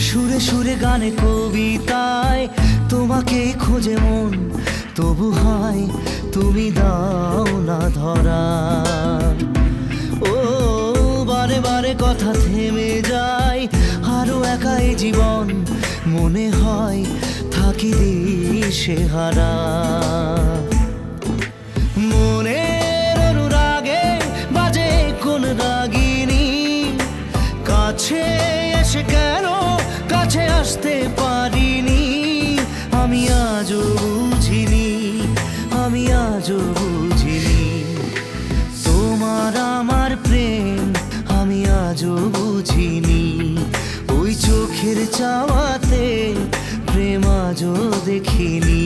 সুরে সুরে গানে কবিতায় তোমাকে খোঁজে মন, তবু হয় তুমি দাও না ধরা। ও বারে বারে কথা থেমে যায়, আরো একাই জীবন মনে হয় থাকি দিশে হারা। মনের অনুরাগে বাজে কোন রাগিনী, কাছে এসে কেন কাছে আসতে পারিনি। আমি আজও বুঝিনি, আমি আজও বুঝিনি তোমার আমার প্রেম, আমি আজও বুঝিনি। ওই চোখের চাওয়াতে প্রেম আজও দেখিনি।